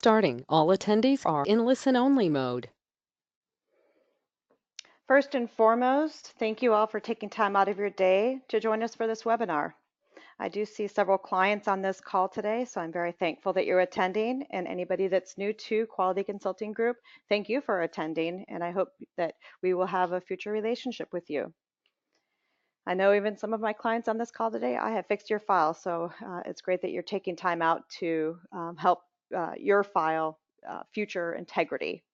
starting. All attendees are in listen-only mode. First and foremost, thank you all for taking time out of your day to join us for this webinar. I do see several clients on this call today, so I'm very thankful that you're attending. And anybody that's new to Quality Consulting Group, thank you for attending, and I hope that we will have a future relationship with you. I know even some of my clients on this call today, I have fixed your file, so it's great that you're taking time out to help your file future integrity.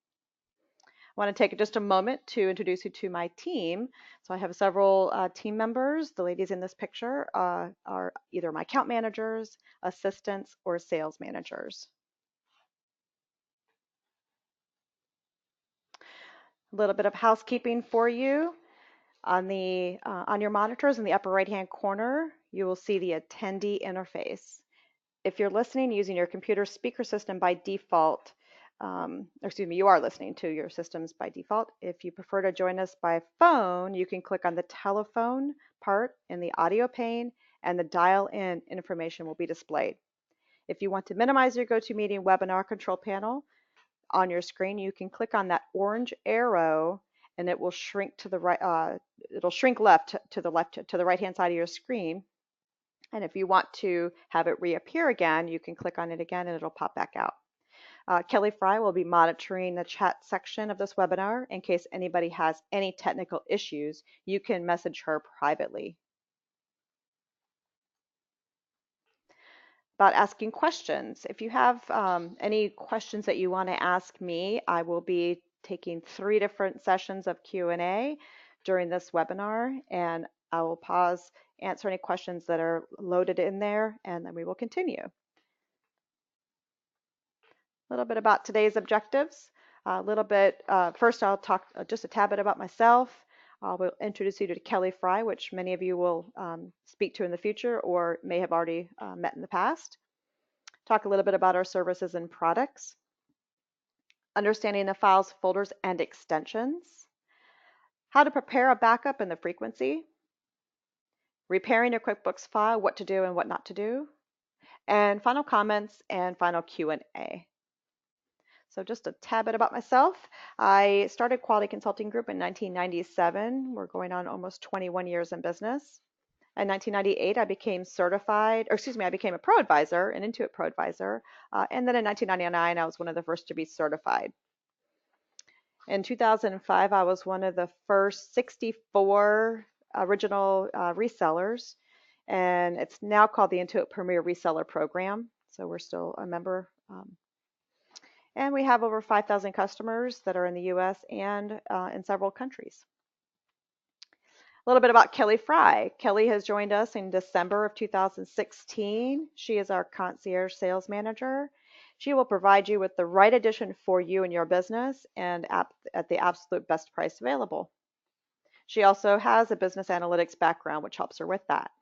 I want to take just a moment to introduce you to my team. So I have several team members. The ladies in this picture are either my account managers, assistants, or sales managers. A little bit of housekeeping for you. On your monitors in the upper right-hand corner, you will see the attendee interface. If you're listening using your computer speaker system by default, you are listening to your systems by default. If you prefer to join us by phone, you can click on the telephone part in the audio pane and the dial-in information will be displayed. If you want to minimize your GoToMeeting webinar control panel on your screen, you can click on that orange arrow and it will shrink to the right, it'll shrink left to the right-hand side of your screen. And if you want to have it reappear again, you can click on it again and it'll pop back out. Kelly Fry will be monitoring the chat section of this webinar. In case anybody has any technical issues, you can message her privately. About asking questions. If you have any questions that you want to ask me, I will be taking 3 different sessions of Q&A during this webinar, and I will pause, answer any questions that are loaded in there, and then we will continue. A little bit about today's objectives. First I'll talk just a tad bit about myself. I will introduce you to Kelly Fry, which many of you will speak to in the future or may have already met in the past. Talk a little bit about our services and products. Understanding the files, folders, and extensions. How to prepare a backup and the frequency. Repairing your QuickBooks file, what to do and what not to do. And final comments and final Q&A. So just a tad bit about myself. I started Quality Consulting Group in 1997. We're going on almost 21 years in business. In 1998, I became I became a Pro Advisor, an Intuit Pro Advisor. And then in 1999, I was one of the first to be certified. In 2005, I was one of the first 64 original resellers. And it's now called the Intuit Premier Reseller Program. So we're still a member. And we have over 5,000 customers that are in the US and in several countries. A little bit about Kelly Fry. Kelly has joined us in December of 2016. She is our concierge sales manager. She will provide you with the right addition for you and your business and at the absolute best price available. She also has a business analytics background, which helps her with that.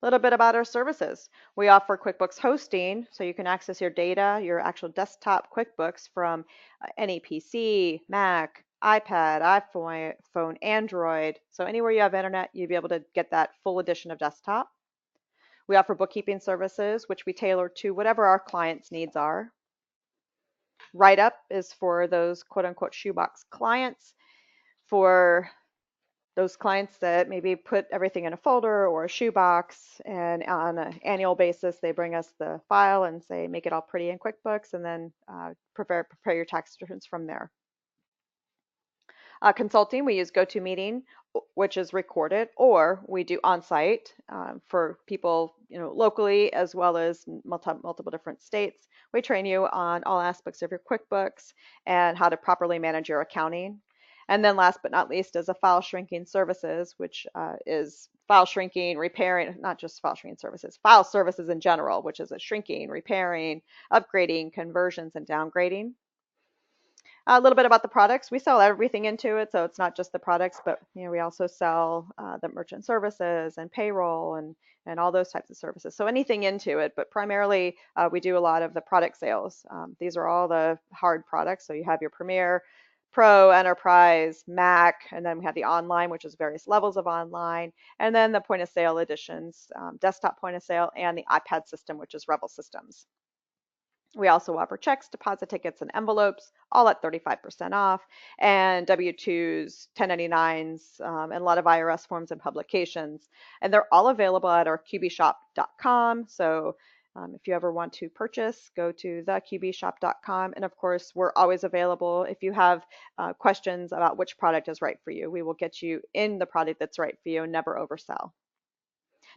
A little bit about our services. We offer QuickBooks hosting, so you can access your data, your actual desktop QuickBooks from any PC, Mac, iPad, iPhone, Android. So anywhere you have internet, you'll be able to get that full edition of desktop. We offer bookkeeping services, which we tailor to whatever our clients' needs are. Write-up is for those quote-unquote shoebox clients. For those clients that maybe put everything in a folder or a shoebox, and on an annual basis, they bring us the file and say, make it all pretty in QuickBooks, and then prepare your tax returns from there. Consulting, we use GoToMeeting, which is recorded, or we do on-site for people locally as well as multiple different states. We train you on all aspects of your QuickBooks and how to properly manage your accounting. And then last but not least is a file shrinking services, which is file shrinking, repairing, not just file shrinking services, file services in general, which is a shrinking, repairing, upgrading, conversions, and downgrading. A little bit about the products. We sell everything into it, so it's not just the products, but we also sell the merchant services and payroll and all those types of services. So anything into it, but primarily we do a lot of the product sales. These are all the hard products. So you have your Premier, Pro, Enterprise, Mac, and then we have the online, which is various levels of online, and then the point of sale editions, desktop point of sale, and the iPad system, which is Rebel Systems. We also offer checks, deposit tickets, and envelopes, all at 35% off, and W-2s, 1099s, and a lot of IRS forms and publications. And they're all available at our qbshop.com. So if you ever want to purchase, go to theqbshop.com. And of course, we're always available. If you have questions about which product is right for you, we will get you in the product that's right for you and never oversell.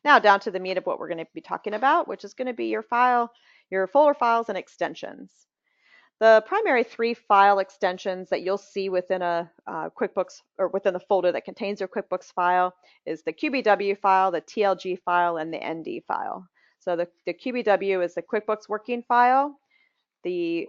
Now down to the meat of what we're going to be talking about, which is going to be your folder files and extensions. The primary three file extensions that you'll see within a QuickBooks or within the folder that contains your QuickBooks file is the QBW file, the TLG file, and the ND file. So the QBW is the QuickBooks working file. The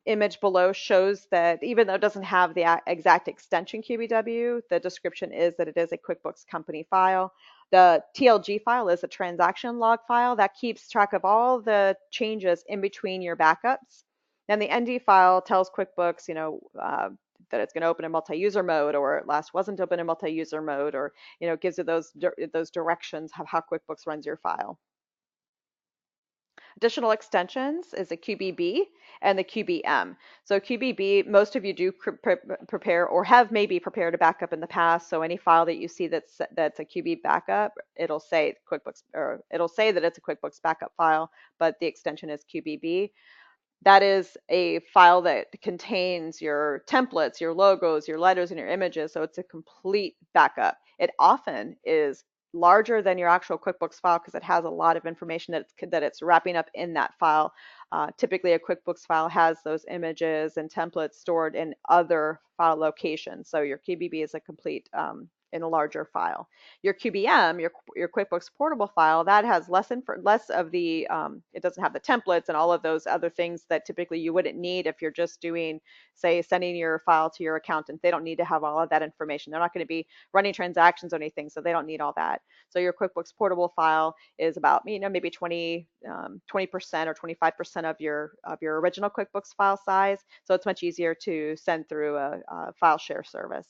image below shows that even though it doesn't have the exact extension QBW, the description is that it is a QuickBooks company file. The TLG file is a transaction log file that keeps track of all the changes in between your backups. And the ND file tells QuickBooks, that it's going to open in multi-user mode, or it last wasn't open in multi-user mode, or gives you those directions of how QuickBooks runs your file. Additional extensions is the QBB and the QBM. So QBB, most of you do prepare or have maybe prepared a backup in the past. So any file that you see that's a QB backup, it'll say QuickBooks, or it'll say that it's a QuickBooks backup file, but the extension is QBB. That is a file that contains your templates, your logos, your letters, and your images. So it's a complete backup. It often is larger than your actual QuickBooks file because it has a lot of information that it's wrapping up in that file. Typically, a QuickBooks file has those images and templates stored in other file locations. So your QBB is a complete in a larger file. Your QBM, your QuickBooks portable file, that has less of the, it doesn't have the templates and all of those other things that typically you wouldn't need if you're just doing, say, sending your file to your accountant. They don't need to have all of that information. They're not going to be running transactions or anything, so they don't need all that. So your QuickBooks portable file is about, maybe 20% or 25% of your original QuickBooks file size. So it's much easier to send through a file share service.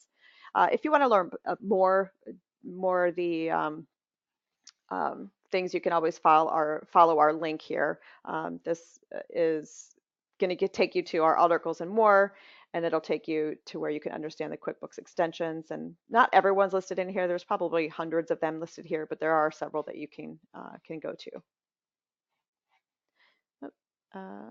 If you want to learn more of the things, you can always follow our link here. This is going to take you to our articles and more, and it'll take you to where you can understand the QuickBooks extensions. And not everyone's listed in here. There's probably hundreds of them listed here, but there are several that you can go to.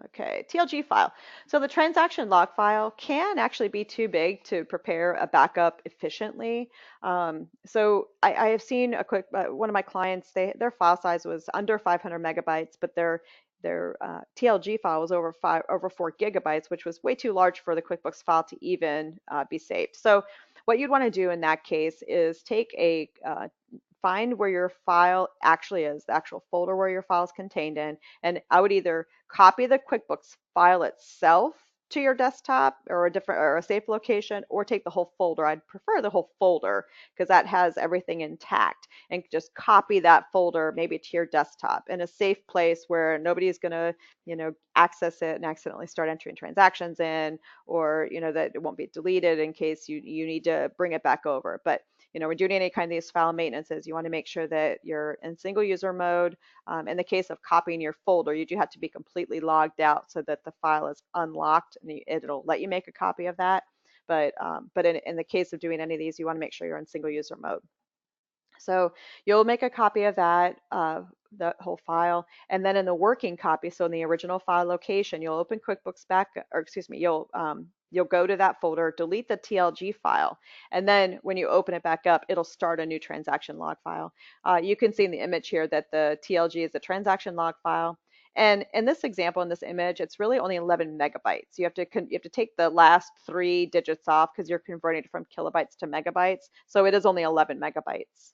Okay, TLG file. So the transaction log file can actually be too big to prepare a backup efficiently. So I have seen one of my clients, their file size was under 500 megabytes, but their TLG file was over 4 gigabytes, which was way too large for the QuickBooks file to even be saved. So what you'd want to do in that case is find where your file actually is, the actual folder where your file is contained in, and I would either copy the QuickBooks file itself to your desktop or a safe location, or take the whole folder. I'd prefer the whole folder because that has everything intact, and just copy that folder maybe to your desktop in a safe place where nobody's going to, access it and accidentally start entering transactions in, or, that it won't be deleted in case you need to bring it back over. But when doing any kind of these file maintenances, you want to make sure that you're in single user mode. In the case of copying your folder, you do have to be completely logged out so that the file is unlocked, and it'll let you make a copy of that. But in the case of doing any of these, you want to make sure you're in single user mode. So you'll make a copy of that, the whole file, and then in the working copy, so in the original file location, you'll open QuickBooks you'll go to that folder, delete the TLG file, and then when you open it back up, it'll start a new transaction log file. You can see in the image here that the TLG is a transaction log file. And in this example, in this image, it's really only 11 megabytes. You have to take the last 3 digits off because you're converting it from kilobytes to megabytes. So it is only 11 megabytes.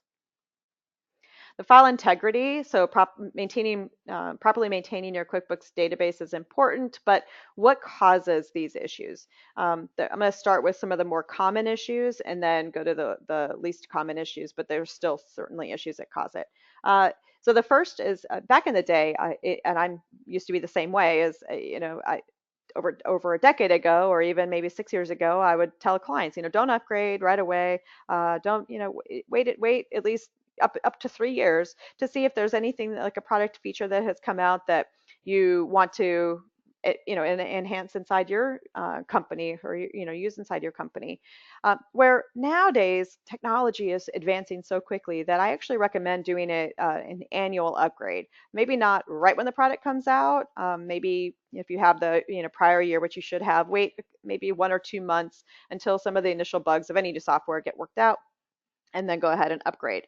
The file integrity, so properly maintaining your QuickBooks database is important, but what causes these issues? I'm going to start with some of the more common issues and then go to the least common issues, but there's still certainly issues that cause it. So the first is back in the day, and I used to be the same way, as over a decade ago, or even maybe 6 years ago, I would tell clients, don't upgrade right away. Don't, wait at least up to 3 years to see if there's anything like a product feature that has come out that you want to enhance inside your company, or use inside your company. Where nowadays technology is advancing so quickly that I actually recommend doing it an annual upgrade. Maybe not right when the product comes out. Maybe if you have the prior year, which you should have, wait maybe 1 or 2 months until some of the initial bugs of any new software get worked out, and then go ahead and upgrade.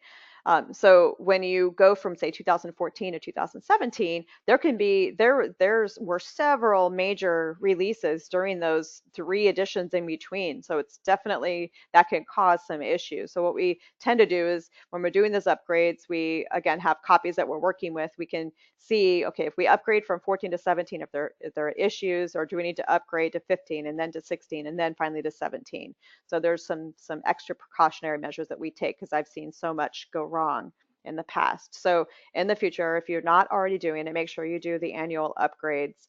So when you go from say 2014 to 2017, there's were several major releases during those 3 editions in between. So it's definitely that can cause some issues. So what we tend to do is when we're doing those upgrades, we again have copies that we're working with. We can see, okay, if we upgrade from 14 to 17, if there are issues, or do we need to upgrade to 15 and then to 16 and then finally to 17. So there's some extra precautionary measures that we take because I've seen so much go wrong in the past. So in the future, if you're not already doing it, make sure you do the annual upgrades.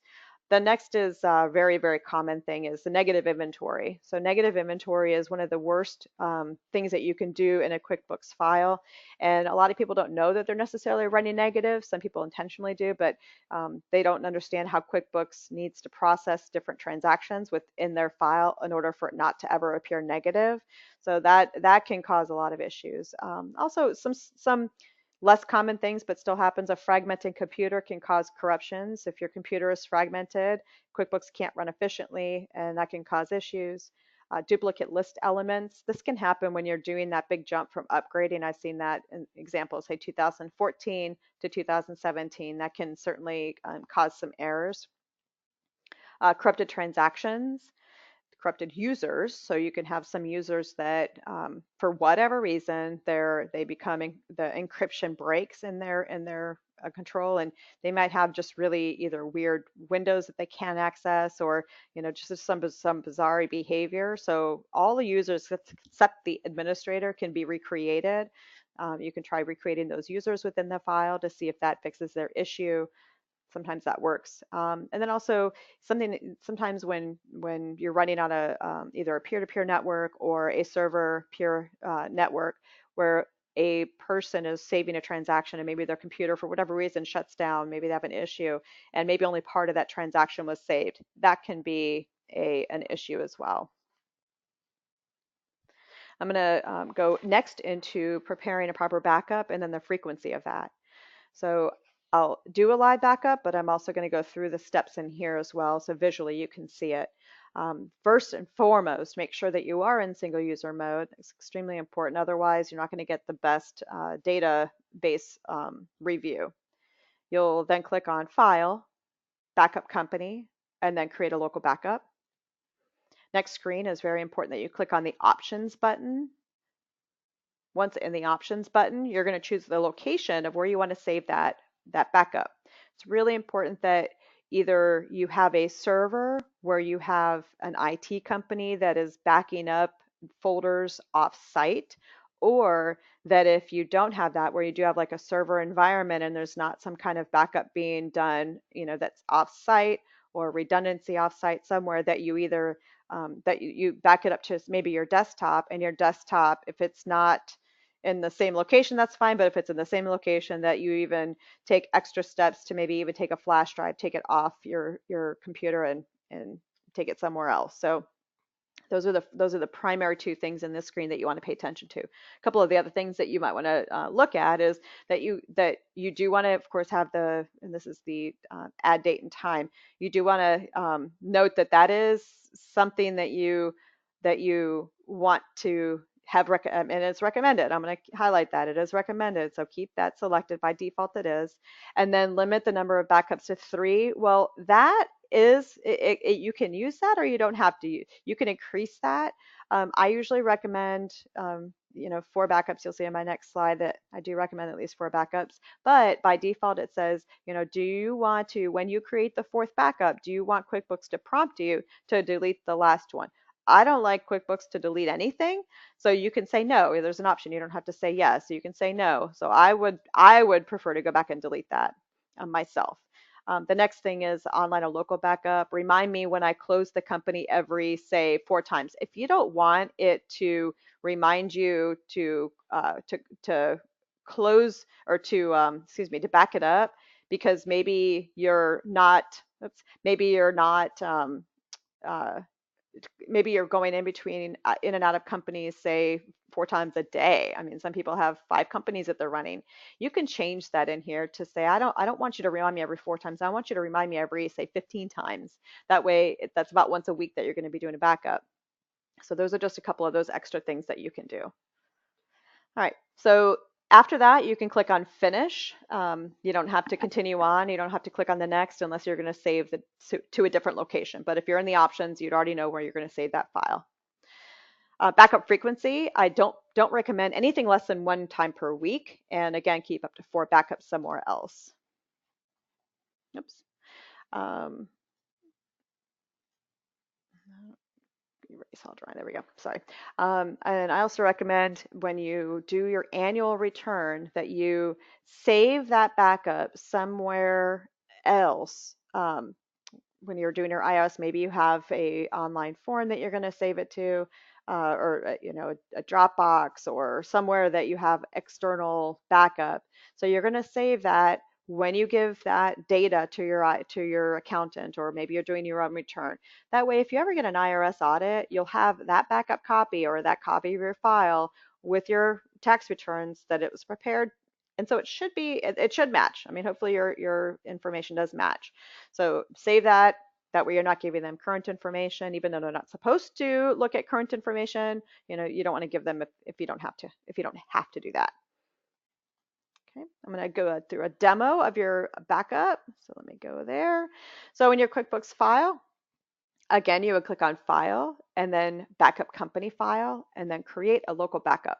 The next is a very, very common thing is the negative inventory. So negative inventory is one of the worst things that you can do in a QuickBooks file. And a lot of people don't know that they're necessarily running negative. Some people intentionally do, but they don't understand how QuickBooks needs to process different transactions within their file in order for it not to ever appear negative. So that can cause a lot of issues. Also, some less common things, but still happens. A fragmented computer can cause corruptions. If your computer is fragmented, QuickBooks can't run efficiently, and that can cause issues. Duplicate list elements. This can happen when you're doing that big jump from upgrading. I've seen that in examples, say 2014 to 2017. That can certainly cause some errors. Corrupted transactions, corrupted users. So you can have some users that, for whatever reason, the encryption breaks in their control, and they might have just really either weird windows that they can't access, or just some bizarre behavior. So all the users except the administrator can be recreated. You can try recreating those users within the file to see if that fixes their issue. Sometimes that works. And then also sometimes when you're running on either a peer-to-peer network or a server peer network where a person is saving a transaction and maybe their computer for whatever reason shuts down, maybe they have an issue, and maybe only part of that transaction was saved. That can be an issue as well. I'm going to go next into preparing a proper backup and then the frequency of that. So I'll do a live backup, but I'm also going to go through the steps in here as well, so visually you can see it. First and foremost, make sure that you are in single user mode. It's extremely important. Otherwise, you're not going to get the best database review. You'll then click on File, Backup Company, and then create a local backup. Next screen is very important that you click on the Options button. Once in the Options button, you're going to choose the location of where you want to save that backup. It's really important that either you have a server where you have an IT company that is backing up folders off-site, or that if you don't have that, where you do have like a server environment and there's not some kind of backup being done, that's off-site or redundancy off-site somewhere, that you either that you back it up to maybe your desktop, and your desktop, if it's not in the same location, that's fine. But if it's in the same location, that you even take extra steps to maybe even take a flash drive, take it off your computer and take it somewhere else. So those are the primary 2 things in this screen that you want to pay attention to. A couple of the other things that you might want to look at is that you do want to, of course, have and this is the add date and time. You do want to note that is something that you want to have and it's recommended. I'm going to highlight that it is recommended. So keep that selected. By default, it is. And then limit the number of backups to 3. Well, that is you can use that, or you don't have to. You can increase that. I usually recommend 4 backups. You'll see in my next slide that I do recommend at least 4 backups. But by default, it says, do you want to, when you create the 4th backup, do you want QuickBooks to prompt you to delete the last one? I don't like QuickBooks to delete anything, so you can say no. There's an option. You don't have to say yes. So you can say no. So I would prefer to go back and delete that myself. The next thing is online or local backup. Remind me when I close the company every, say, 4 times. If you don't want it to remind you to close, or to back it up, because maybe you're not uh, maybe you're going in between in and out of companies, say 4 times a day. I mean, some people have 5 companies that they're running. You can change that in here to say, I don't want you to remind me every 4 times. I want you to remind me every, say, 15 times. That way, that's about once a week that you're going to be doing a backup. So those are just a couple of those extra things that you can do. All right. So after that, you can click on finish. You don't have to continue on. You don't have to click on the next unless you're going to save to a different location. But if you're in the options, you'd already know where you're going to save that file. Backup frequency, I don't recommend anything less than 1 time per week. And again, keep up to 4 backups somewhere else. Oops. Um, Erase all drawing. There we go. Sorry. And I also recommend when you do your annual return that you save that backup somewhere else. When you're doing your iOS, maybe you have a online form that you're going to save it to, or a Dropbox or somewhere that you have external backup. So you're going to save that when you give that data to your accountant, or maybe you're doing your own return. That way, if you ever get an IRS audit, you'll have that backup copy or that copy of your file with your tax returns that it was prepared. And so it should match. I mean, hopefully your information does match. So save that. That way you're not giving them current information, even though they're not supposed to look at current information. You don't want to give them if you don't have to do that. Okay, I'm going to go through a demo of your backup. So let me go there. So in your QuickBooks file, again, you would click on File and then Backup Company File and then create a local backup.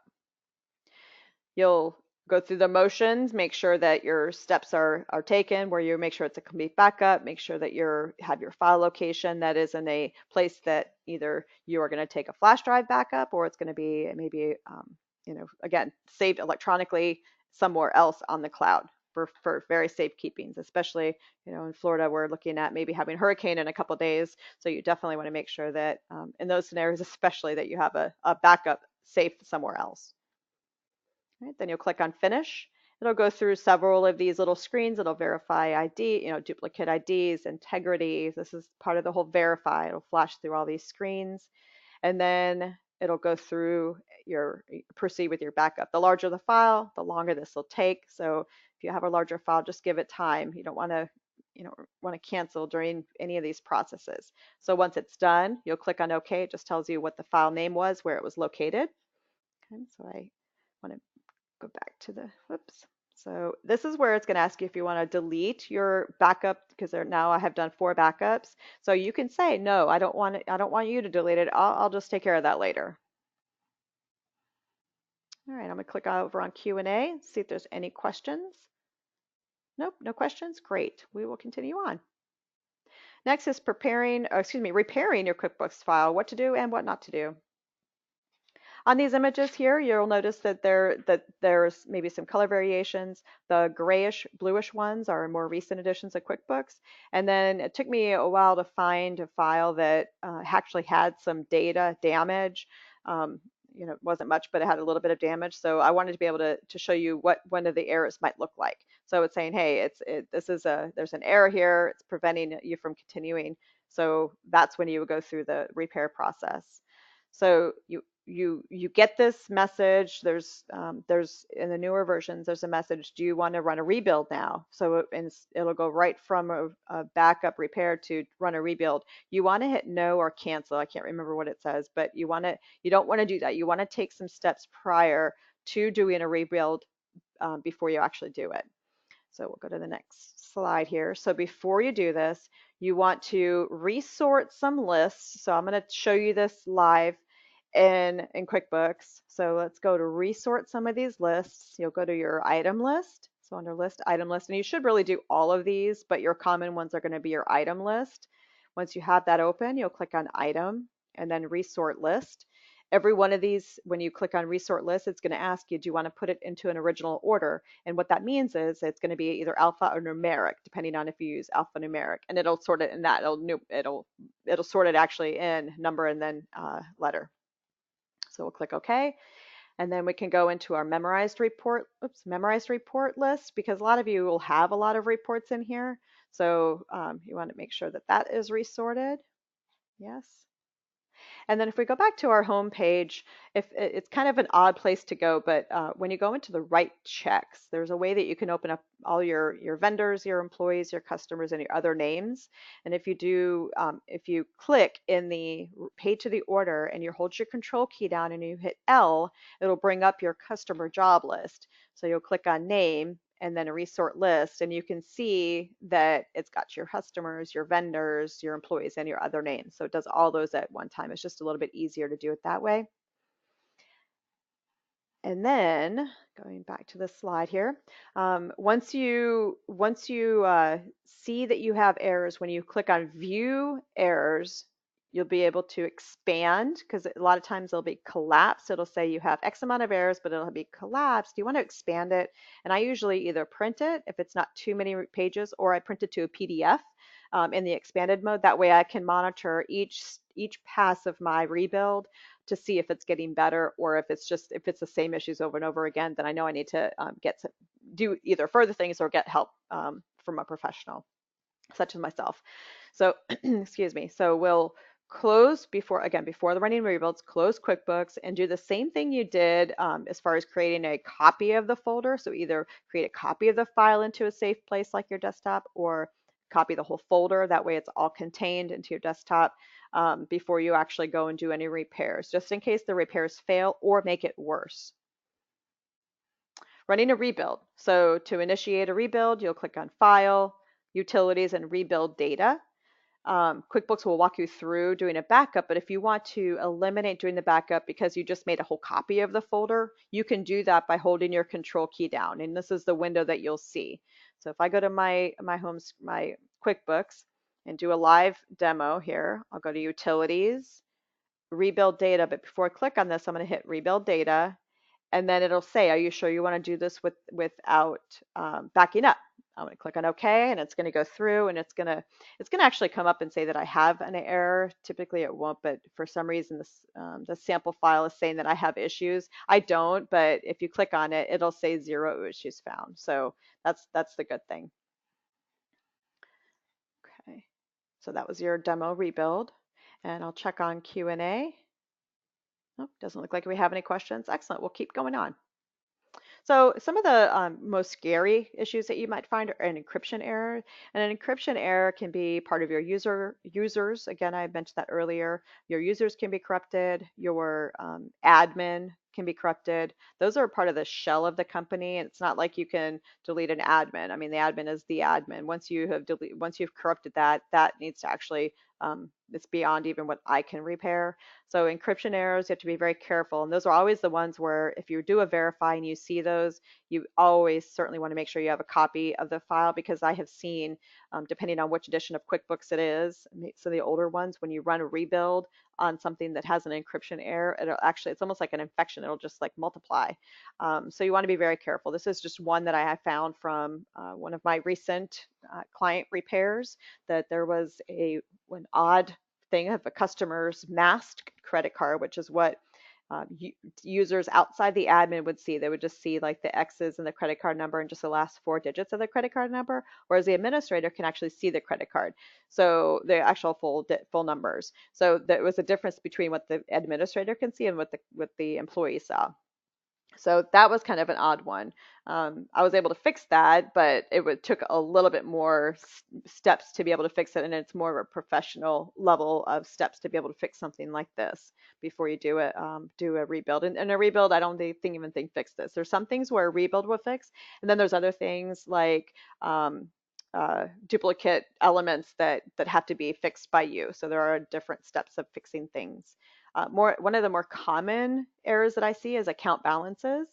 You'll go through the motions, make sure that your steps are taken, where you make sure it's a complete backup, make sure that you have your file location that is in a place that either you are going to take a flash drive backup, or it's going to be maybe, again, saved electronically somewhere else on the cloud for very safe keepings, especially, in Florida, we're looking at maybe having a hurricane in a couple of days. So you definitely want to make sure that in those scenarios, especially, that you have a backup safe somewhere else. Right, then you'll click on Finish. It'll go through several of these little screens. It'll verify ID, duplicate IDs, integrity. This is part of the whole verify. It'll flash through all these screens, and then it'll go through proceed with your backup. The larger the file, the longer this will take. So if you have a larger file, just give it time. You don't want to cancel during any of these processes. So once it's done, you'll click on OK. It just tells you what the file name was, where it was located. Okay, so I want to go back to whoops. So this is where it's going to ask you if you want to delete your backup, because now I have done 4 backups. So you can say, no, I don't want it. I don't want you to delete it. I'll just take care of that later. All right, I'm going to click over on Q&A, see if there's any questions. Nope, no questions. Great. We will continue on. Next is repairing your QuickBooks file, what to do and what not to do. On these images here, you'll notice that there's maybe some color variations. The grayish, bluish ones are more recent editions of QuickBooks. And then it took me a while to find a file that actually had some data damage. It wasn't much, but it had a little bit of damage. So I wanted to be able to show you what one of the errors might look like. So it's saying, hey, there's an error here. It's preventing you from continuing. So that's when you would go through the repair process. So you get this message. There's in the newer versions, there's a message, do you want to run a rebuild now? So it'll go right from a backup repair to run a rebuild. You want to hit no or cancel. I can't remember what it says, but you don't want to do that. You want to take some steps prior to doing a rebuild before you actually do it. So we'll go to the next slide here. So before you do this, you want to resort some lists. So I'm going to show you this live in QuickBooks. So let's go to resort some of these lists. You'll go to your item list. So under list, item list, and you should really do all of these, but your common ones are going to be your item list. Once you have that open, you'll click on item and then resort list. Every one of these, when you click on resort list, it's going to ask you, do you want to put it into an original order? And what that means is it's going to be either alpha or numeric, depending on if you use alphanumeric, and it'll sort it in that. It'll sort it actually in number and then letter. So we'll click OK. And then we can go into our memorized report list, because a lot of you will have a lot of reports in here. So you want to make sure that that is resorted. Yes. And then if we go back to our home page, if it's kind of an odd place to go, but when you go into the write checks, there's a way that you can open up all your vendors, your employees, your customers, and your other names. And if you do, if you click in the page of the order and you hold your control key down and you hit L, it'll bring up your customer job list. So you'll click on name and then a resort list, and you can see that it's got your customers, your vendors, your employees, and your other names. So it does all those at one time. It's just a little bit easier to do it that way. And then going back to this slide here, once you see that you have errors, when you click on View Errors, you'll be able to expand, because a lot of times they'll be collapsed. It'll say you have X amount of errors, but it'll be collapsed. You want to expand it, and I usually either print it if it's not too many pages, or I print it to a PDF in the expanded mode. That way I can monitor each pass of my rebuild to see if it's getting better, or if it's the same issues over and over again. Then I know I need to do either further things or get help from a professional such as myself. So excuse me. So we'll close before the running rebuilds, close QuickBooks and do the same thing you did as far as creating a copy of the folder. So either create a copy of the file into a safe place like your desktop, or copy the whole folder. That way it's all contained into your desktop before you actually go and do any repairs, just in case the repairs fail or make it worse. Running a rebuild. So to initiate a rebuild, you'll click on File, Utilities, and Rebuild Data. QuickBooks will walk you through doing a backup, but if you want to eliminate doing the backup because you just made a whole copy of the folder, you can do that by holding your control key down, and this is the window that you'll see. So if I go to my QuickBooks and do a live demo here, I'll go to Utilities, Rebuild Data, but before I click on this, I'm going to hit Rebuild Data, and then it'll say, are you sure you want to do this without backing up? I'm going to click on OK, and it's going to go through, and it's going to actually come up and say that I have an error. Typically it won't, but for some reason the sample file is saying that I have issues. I don't, but if you click on it, it'll say 0 issues found. So that's the good thing. Okay, so that was your demo rebuild, and I'll check on Q&A. Oh, doesn't look like we have any questions. Excellent. We'll keep going on. So some of the most scary issues that you might find are an encryption error. And an encryption error can be part of your users. Again, I mentioned that earlier. Your users can be corrupted. Your admin can be corrupted. Those are part of the shell of the company. And it's not like you can delete an admin. I mean, the admin is the admin. Once you've corrupted that, that needs to actually it's beyond even what I can repair. So encryption errors, you have to be very careful. And those are always the ones where if you do a verify and you see those, you always certainly want to make sure you have a copy of the file, because I have seen, depending on which edition of QuickBooks it is, so the older ones, when you run a rebuild on something that has an encryption error, it's almost like an infection. It'll just like multiply. So you want to be very careful. This is just one that I have found from one of my recent client repairs, that there was an odd thing of a customer's masked credit card, which is what users outside the admin would see. They would just see like the X's and the credit card number and just the last 4 digits of the credit card number, whereas the administrator can actually see the credit card, so the actual full numbers. So there was a difference between what the administrator can see and what the employee saw. So that was kind of an odd one. I was able to fix that, but took a little bit more steps to be able to fix it, and it's more of a professional level of steps to be able to fix something like this before you do a rebuild. And a rebuild, I don't even think fix this. There's some things where a rebuild will fix, and then there's other things like duplicate elements that have to be fixed by you. So there are different steps of fixing things. One of the more common errors that I see is account balances.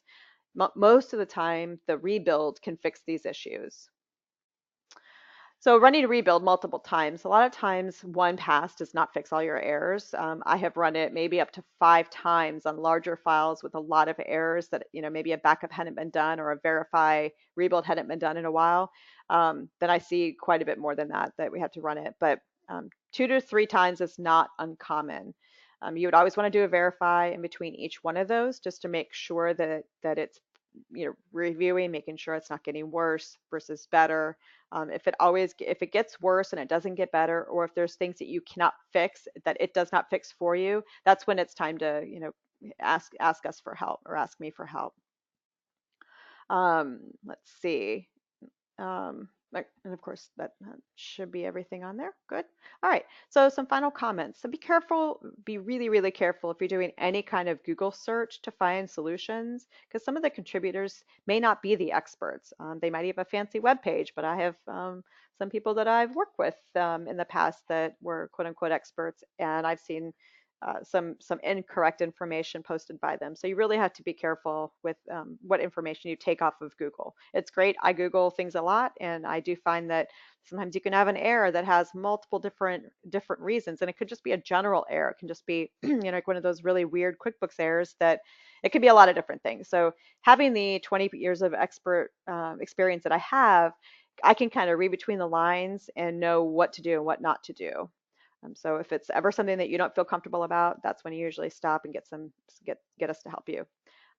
Most of the time, the rebuild can fix these issues. So running a rebuild multiple times, a lot of times one pass does not fix all your errors. I have run it maybe up to 5 times on larger files with a lot of errors that, maybe a backup hadn't been done or a verify rebuild hadn't been done in a while. Then I see quite a bit more than that we have to run it. But 2 to 3 times is not uncommon. You would always want to do a verify in between each one of those just to make sure that it's reviewing, making sure it's not getting worse versus better. If it gets worse and it doesn't get better, or if there's things that you cannot fix that it does not fix for you, that's when it's time to ask us for help or ask me for help. Let's see. And of course, that should be everything on there. Good. All right. So some final comments. So be careful, be really, really careful if you're doing any kind of Google search to find solutions, because some of the contributors may not be the experts. They might have a fancy web page, but I have some people that I've worked with in the past that were quote unquote experts, and I've seen some incorrect information posted by them. So you really have to be careful with what information you take off of Google. It's great. I Google things a lot, and I do find that sometimes you can have an error that has multiple different reasons, and it could just be a general error. It can just be like one of those really weird QuickBooks errors that it could be a lot of different things. So having the 20 years of expert experience that I have, I can kind of read between the lines and know what to do and what not to do. So if it's ever something that you don't feel comfortable about, that's when you usually stop and get us to help you.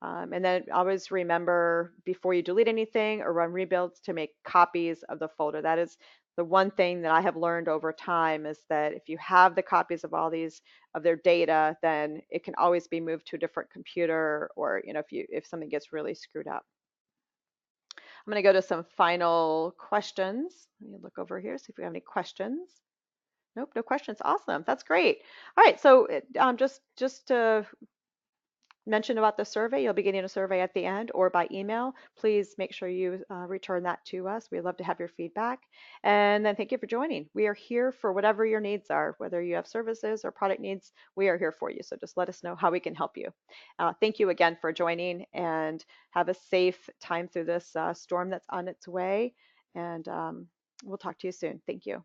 And then always remember before you delete anything or run rebuilds to make copies of the folder. That is the one thing that I have learned over time is that if you have the copies of all these of their data, then it can always be moved to a different computer, or if something gets really screwed up. I'm going to go to some final questions. Let me look over here, see if we have any questions. Nope, no questions. Awesome. That's great. All right. So just to mention about the survey, you'll be getting a survey at the end or by email. Please make sure you return that to us. We'd love to have your feedback. And then thank you for joining. We are here for whatever your needs are, whether you have services or product needs, we are here for you. So just let us know how we can help you. Thank you again for joining, and have a safe time through this storm that's on its way. And we'll talk to you soon. Thank you.